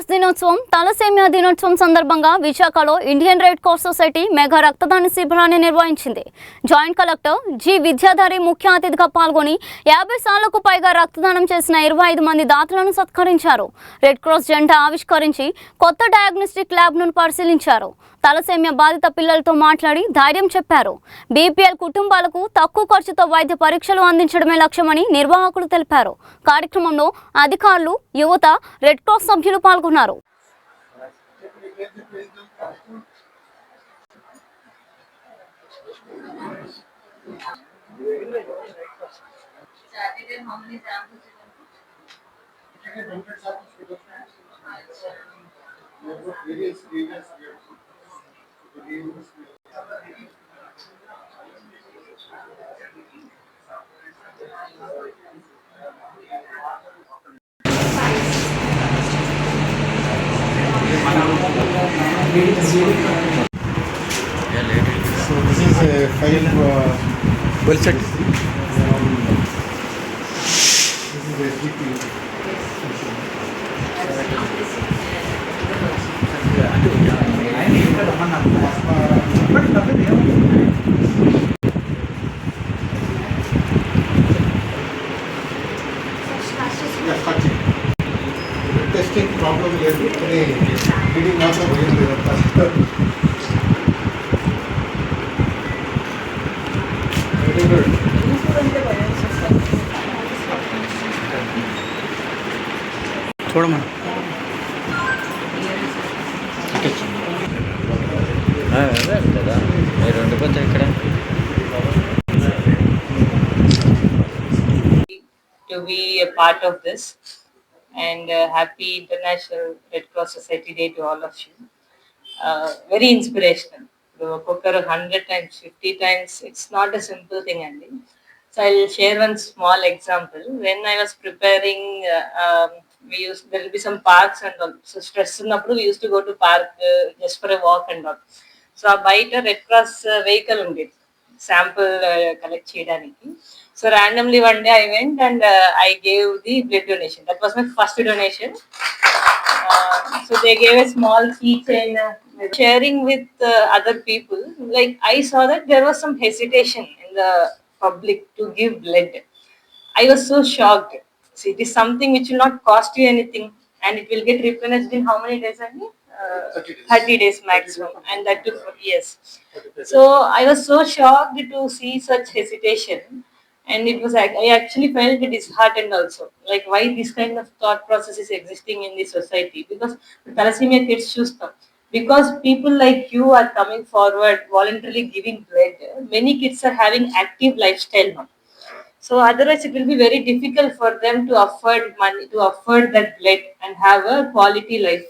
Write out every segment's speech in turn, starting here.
Cross దినోత్సవం thalassemia దినోత్సవం సందర్భంగా విశాఖలో Indian red cross society mega రక్తదాన శిబిరాన్ని నిర్వహించింది. జాయింట్ కలెక్టర్ జి విద్యాధరి ముఖ్య అతిథిగా పాల్గొని 50 సార్లకు పైగా రక్తదానం చేసిన 25 మంది దాతలను సత్కరించారు. రెడ్ క్రాస్ జెండా ఆవిష్కరించి కొత్త డయాగ్నోస్టిక్ ల్యాబ్ను పరిశీలించారు. తలసేమియా బాధిత పిల్లలతో మాట్లాడి ధైర్యం చెప్పారు. బీపీఎల్ కుటుంబాలకు తక్కువ ఖర్చుతో వైద్య పరీక్షలు అందించడమే లక్ష్యమని నిర్వాహకులు తెలిపారు. కార్యక్రమంలో అధికారులు, యువత, రెడ్ క్రాస్ సభ్యులు పాల్గొన్నారు. So this is a 5 well set. This is SDP. Yeah, starting. Testing problem లేదు కానీ ఫీడింగ్ మాత్రం పోయింది అంతా. Very good. చూడమా రెండు కొంచెం ఇక్కడ to be a part of this, and happy International Red Cross Society Day to all of you. Very inspirational. Cocker 100 times, 50 times, it's not a simple thing, Andy. So I'll share one small example. When I was preparing, there will be some parks and all. So stress we used to go to park just for a walk and all. So I buy a Red Cross vehicle sample collect cheyadaniki. So randomly one day I went and I gave the blood donation. That was my first donation. So they gave a small keychain. Sharing with other people, like I saw that there was some hesitation in the public to give blood. I was so shocked. See, it is something which will not cost you anything, and it will get replenished in how many days? 30 days maximum, and that took years. So I was so shocked to see such hesitation, and it was like I actually felt disheartened also. Like why this kind of thought process is existing in the society? Because thalassemia kids choose them. Because people like you are coming forward voluntarily giving blood, many kids are having active lifestyle now. So otherwise it will be very difficult for them to afford money, to afford that blood and have a quality life.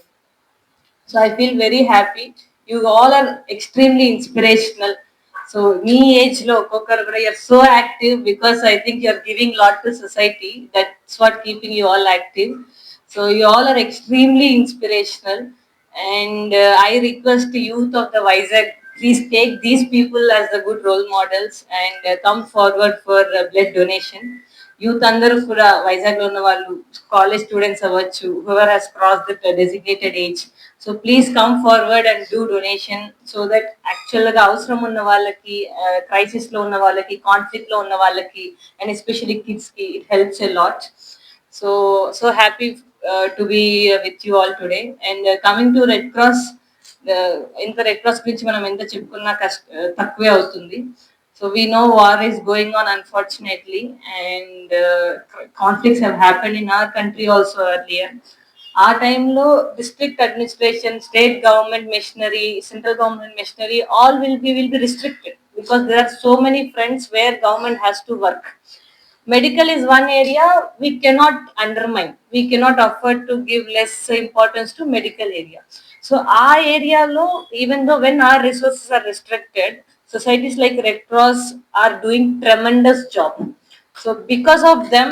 So I feel very happy. You all are extremely inspirational. So me age lo Kokkaragura, you're so active because I think you're giving lot to society. That's what keeping you all active. So you all are extremely inspirational, and I request the youth of the Vizag, please take these people as the good role models and come forward for blood donation. Youth అందరూ కూడా వైజాగ్ లో ఉన్న వాళ్ళు, college students అవ్వచ్చు, whoever has crossed the designated age, so please come forward and do donation so that actual గా అవసరం ఉన్న వాళ్ళకి, క్రైసిస్ లో ఉన్న వాళ్ళకి, కాన్ఫ్లిక్ట్ లో ఉన్న వాళ్ళకి, and especially kids కి it helps a lot. So happy to be with you all today. And coming to Red Cross, ఇంత రెడ్ క్రాస్ గురించి మనం ఎంత చెప్పుకున్నా తక్కువే అవుతుంది. So we know war is going on, unfortunately, and conflicts have happened in our country also earlier. Our time lo district administration, state government machinery, central government machinery, all will be restricted because there are so many fronts where government has to work. Medical is one area we cannot undermine. We cannot afford to give less importance to medical area. So our area lo, even though when our resources are restricted, societies like Red Cross are doing tremendous job. So because of them,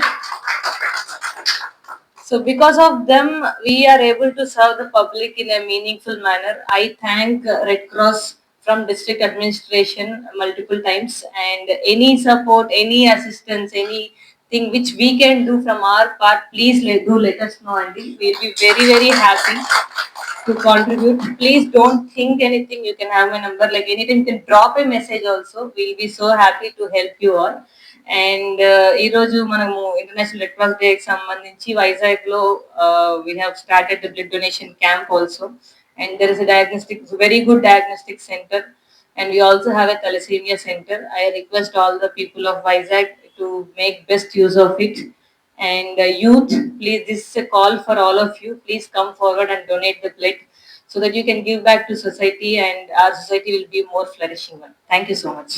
we are able to serve the public in a meaningful manner. I thank Red Cross from district administration multiple times, and any support, any assistance, any anything which we can do from our part, please let us know, Andy. We'll be very, very happy to contribute. Please don't think anything. You can have my number. Like anytime you can drop a message also. We'll be so happy to help you all. And ఈ రోజు మనము international red cross day కి సంబంధించి వైజాగ్ లో we have started the blood donation camp also, and there is a very good diagnostic center, and we also have a thalassemia center. I request all the people of Vizag to make best use of it. And youth, please, this is a call for all of you. Please come forward and donate the blood so that you can give back to society, and our society will be more flourishing one. Thank you so much.